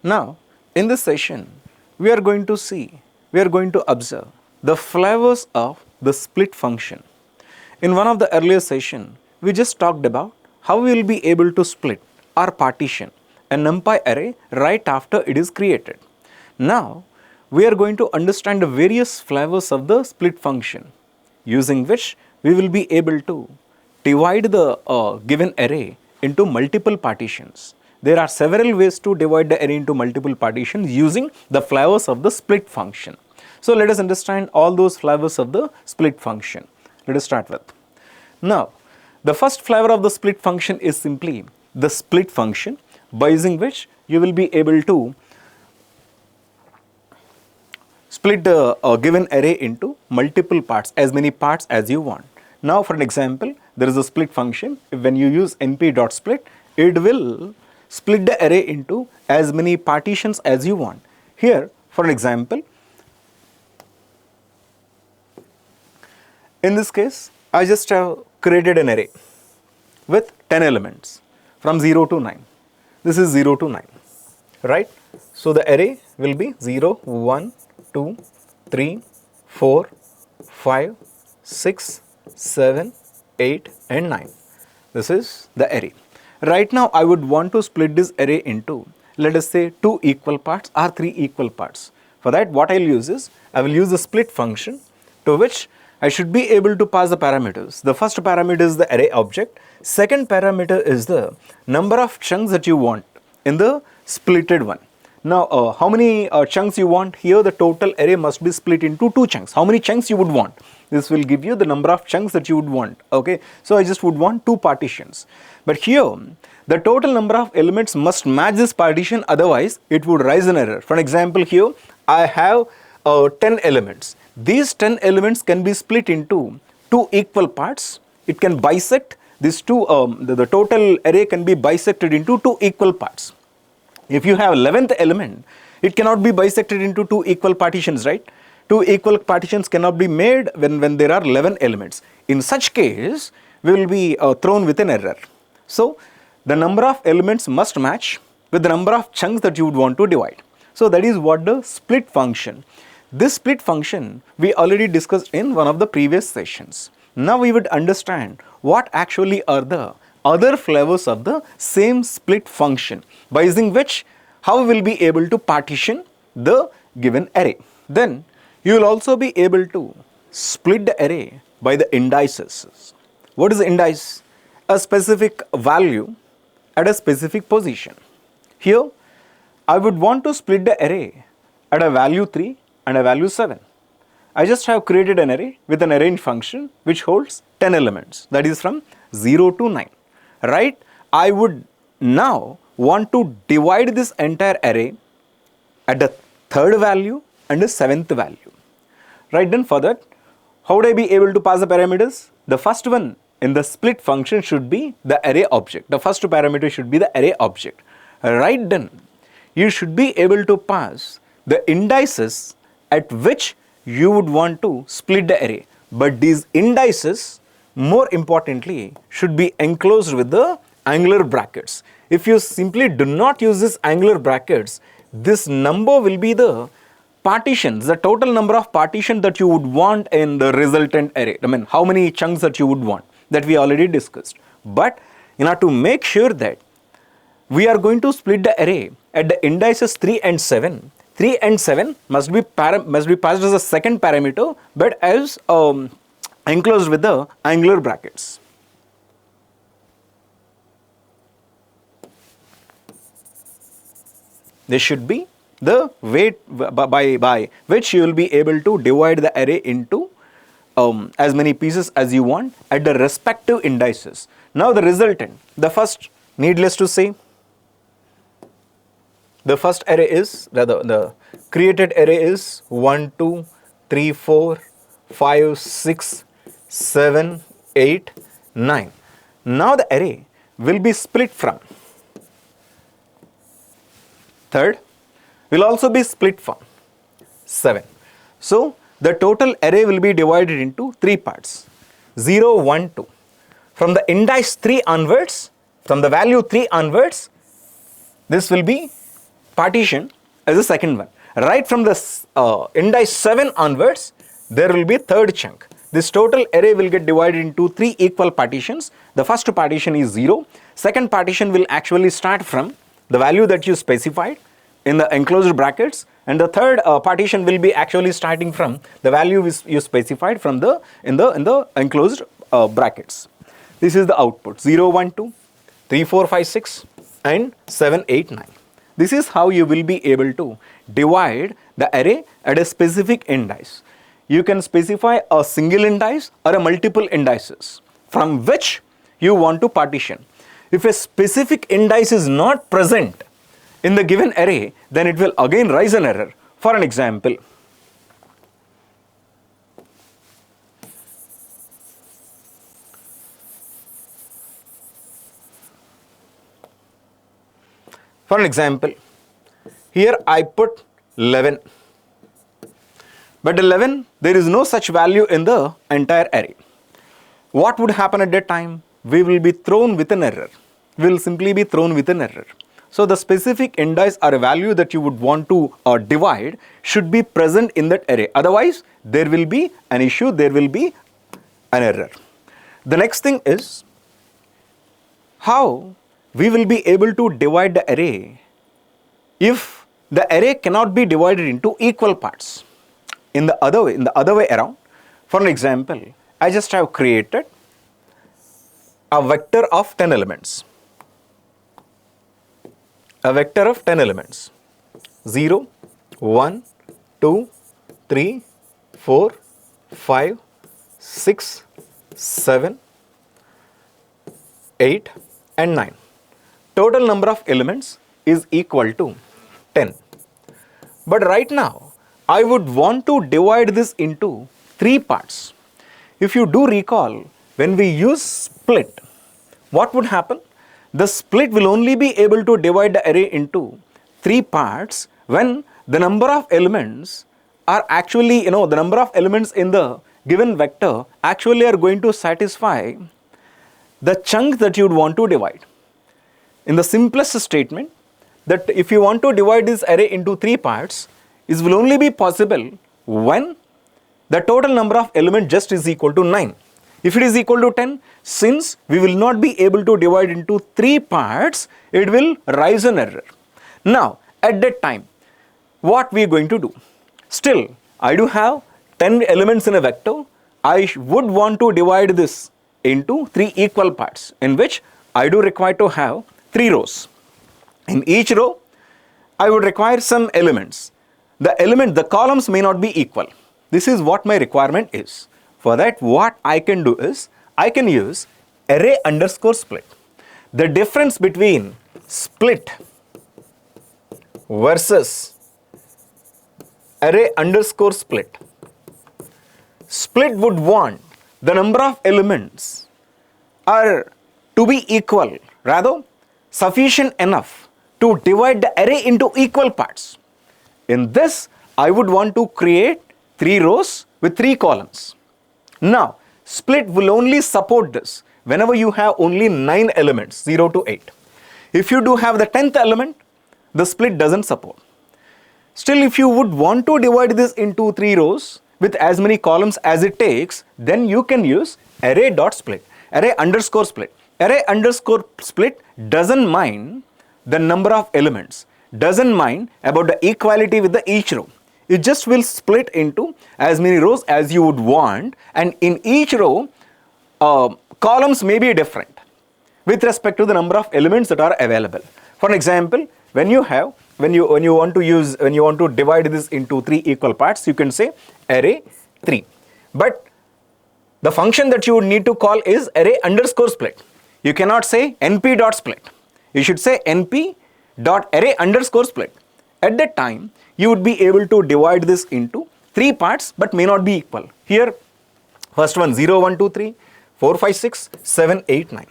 Now, in this session, we are going to observe the flavors of the split function. In one of the earlier session, we just talked about how we will be able to split or partition a NumPy array right after it is created. Now, we are going to understand the various flavors of the split function, using which we will be able to divide the given array into multiple partitions. There are several ways to divide the array into multiple partitions using the flavors of the split function. So let us understand all those flavors of the split function. Let us start with. Now, the first flavor of the split function is simply the split function, by using which you will be able to split the given array into multiple parts, as many parts as you want. Now, for an example, there is a split function. When you use np.split, it will split the array into as many partitions as you want. Here, for an example, in this case, I just have created an array with 10 elements from 0 to 9. This is 0 to 9, right? So the array will be 0, 1, 2, 3, 4, 5, 6, 7, 8 and 9. This is the array. Right now I would want to split this array into, let us say, 2 equal parts or 3 equal parts. For that, what I will use is, I will use the split function, to which I should be able to pass the parameters. The first parameter is the array object. Second parameter is the number of chunks that you want in the splitted one. Now, how many chunks you want? Here the total array must be split into 2 chunks. How many chunks you would want? This will give you the number of chunks that you would want. Okay, so I just would want 2 partitions. But here, the total number of elements must match this partition, otherwise it would raise an error. For example, here I have 10 elements. These 10 elements can be split into 2 equal parts. It can bisect these two, the total array can be bisected into 2 equal parts. If you have 11th element, it cannot be bisected into 2 equal partitions, right? 2 equal partitions cannot be made when there are 11 elements. In such case, we will be thrown with an error. So, the number of elements must match with the number of chunks that you would want to divide. So, that is what the split function. This split function we already discussed in one of the previous sessions. Now, we would understand what actually are the other flavors of the same split function, by using which how we will be able to partition the given array. Then you will also be able to split the array by the indices. What is the indice? A specific value at a specific position. Here I would want to split the array at a value 3 and a value 7. I just have created an array with an arrange function which holds 10 elements, that is from 0 to 9. Right? I would now want to divide this entire array at the 3rd value and the 7th value. Right, then for that, how would I be able to pass the parameters? The first one in the split function should be the array object. The first parameter should be the array object. Right, then you should be able to pass the indices at which you would want to split the array. But these indices, more importantly, should be enclosed with the angular brackets. If you simply do not use this angular brackets, this number will be the partitions, the total number of partitions that you would want in the resultant array. I mean, how many chunks that you would want, that we already discussed. But in order to make sure that we are going to split the array at the indices 3 and 7, 3 and 7 must be passed as a second parameter, but as enclosed with the angular brackets. This should be the way by which you will be able to divide the array into as many pieces as you want at the respective indices. Now the resultant, the first, needless to say, the first array is, the created array is 1, 2, 3, 4, 5, 6, 7, 8, 9. Now the array will be split from 3rd, will also be split from 7. So the total array will be divided into 3 parts, 0, 1, 2. From the index 3 onwards, from the value 3 onwards, this will be partition as the second one. Right from the index 7 onwards, there will be third chunk. This total array will get divided into 3 equal partitions. The first partition is 0. Second partition will actually start from the value that you specified in the enclosed brackets, and the third partition will be actually starting from the value you specified from the in the enclosed brackets. This is the output 0, 1, 2, 3, 4, 5, 6 and 7, 8, 9. This is how you will be able to divide the array at a specific indice. You can specify a single indice or a multiple indices from which you want to partition. If a specific indice is not present in the given array, then it will again raise an error. For an example, here I put 11, but 11, there is no such value in the entire array. What would happen at that time? We will be thrown with an error. We will simply be thrown with an error. So the specific indice or a value that you would want to divide should be present in that array. Otherwise, there will be an issue, there will be an error. The next thing is how we will be able to divide the array if the array cannot be divided into equal parts. In the other way around, for an example, I just have created a vector of 10 elements. A vector of 10 elements. 0, 1, 2, 3, 4, 5, 6, 7, 8 and 9. Total number of elements is equal to 10. But right now, I would want to divide this into 3 parts. If you do recall, when we use split, what would happen? The split will only be able to divide the array into 3 parts when the number of elements are actually, the number of elements in the given vector actually are going to satisfy the chunk that you would want to divide. In the simplest statement, that if you want to divide this array into 3 parts, it will only be possible when the total number of elements just is equal to 9. If it is equal to 10, since we will not be able to divide into 3 parts, it will raise an error. Now, at that time, what we are going to do? Still, I do have 10 elements in a vector. I would want to divide this into 3 equal parts, in which I do require to have 3 rows. In each row, I would require some elements. The columns may not be equal. This is what my requirement is. For that, what I can do is, I can use array underscore split. The difference between split versus array underscore split. Split would want the number of elements are to be equal, rather sufficient enough to divide the array into equal parts. In this, I would want to create 3 rows with 3 columns. Now, split will only support this whenever you have only 9 elements, 0 to 8. If you do have the 10th element, the split doesn't support. Still, if you would want to divide this into 3 rows with as many columns as it takes, then you can use array.split, array underscore split. Array underscore split doesn't mind the number of elements, doesn't mind about the equality with the each row. It just will split into as many rows as you would want, and in each row, columns may be different with respect to the number of elements that are available. For example, when you want to divide this into 3 equal parts, you can say array 3. But the function that you would need to call is array underscore split. You cannot say np.split. You should say np.array underscore split. At that time, you would be able to divide this into 3 parts but may not be equal. Here, first one 0, 1, 2, 3, 4, 5, 6, 7, 8, 9.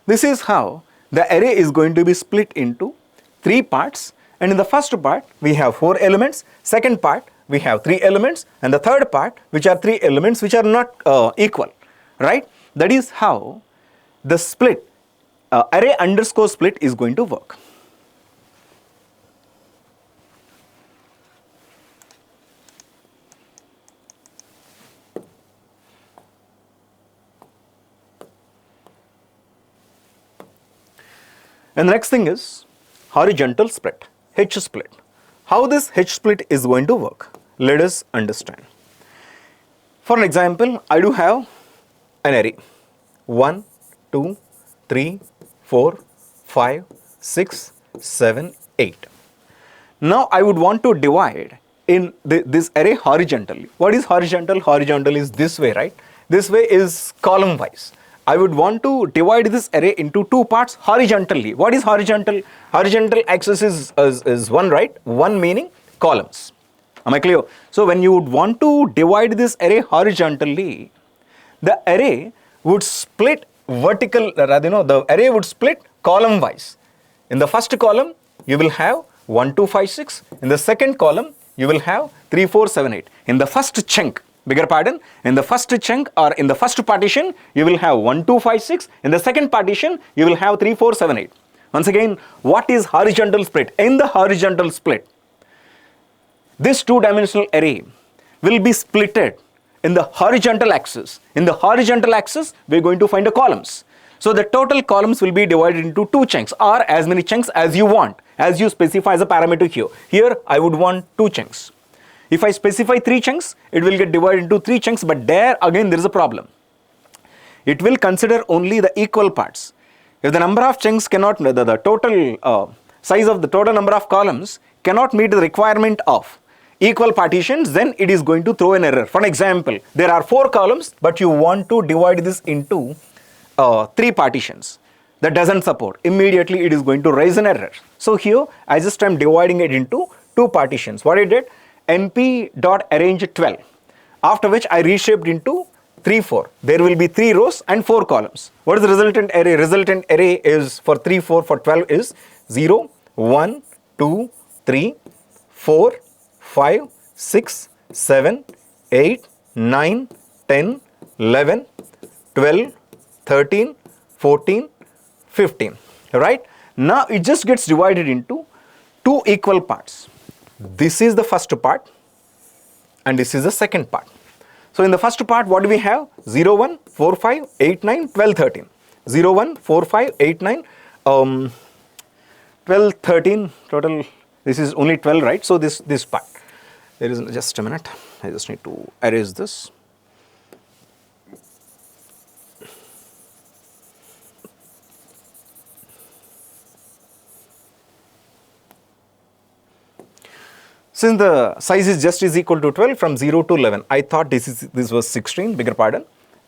This is how the array is going to be split into 3 parts, and in the first part we have 4 elements, second part we have 3 elements, and the third part which are 3 elements which are not equal, right? That is how the split, array underscore split is going to work. And the next thing is horizontal split, H split. How this H split is going to work? Let us understand. For an example, I do have an array 1, 2, 3, 4, 5, 6, 7, 8. Now I would want to divide in this array horizontally. What is horizontal? Horizontal is this way, right? This way is column wise. I would want to divide this array into two parts horizontally. What is horizontal? Horizontal axis is 1, right? 1 meaning columns. Am I clear? So when you would want to divide this array horizontally, the array would split vertical, rather, the array would split column wise. In the first column, you will have 1, 2, 5, 6. In the second column, you will have 3, 4, 7, 8. In the first chunk, bigger pardon, in the first chunk or in the first partition, you will have 1, 2, 5, 6. In the second partition, you will have 3, 4, 7, 8. Once again, what is horizontal split? In the horizontal split, this two-dimensional array will be splitted in the horizontal axis. In the horizontal axis, we are going to find the columns. So the total columns will be divided into two chunks or as many chunks as you want, as you specify as a parameter here. Here, I would want two chunks. If I specify 3 chunks, it will get divided into 3 chunks, but there again there is a problem. It will consider only the equal parts. If the number of chunks cannot, the total size of the total number of columns cannot meet the requirement of equal partitions, then it is going to throw an error. For example, there are 4 columns, but you want to divide this into 3 partitions. That doesn't support. Immediately it is going to raise an error. So here, I just am dividing it into 2 partitions. What I did? np.arrange12, after which I reshaped into 3, 4. There will be 3 rows and 4 columns. What is the resultant array? Resultant array is for 3, 4, for 12 is 0, 1, 2, 3, 4, 5, 6, 7, 8, 9, 10, 11, 12, 13, 14, 15. Right? Now it just gets divided into 2 equal parts. This is the first part and this is the second part. So in the first part, what do we have? 0, 1, 4, 5, 8, 9, 12, 13. 0, 1, 4, 5, 8, 9, 12, 13, total, this is only 12, right? So this part, there is, just a minute, I just need to erase this. Since the size is just is equal to 12 from 0 to 11, I thought this was 16, bigger pardon.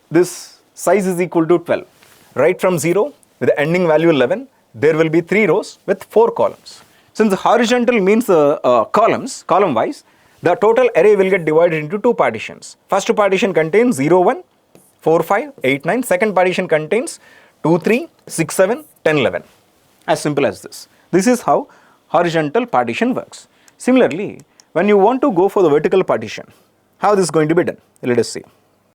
This size is equal to 12. Right from 0 with the ending value 11, there will be 3 rows with 4 columns. Since the horizontal means columns, column wise, the total array will get divided into 2 partitions. First partition contains 0, 1, 4, 5, 8, 9. Second partition contains 2, 3, 6, 7, 10, 11. As simple as this. This is how horizontal partition works. Similarly, when you want to go for the vertical partition, how this is going to be done? Let us see.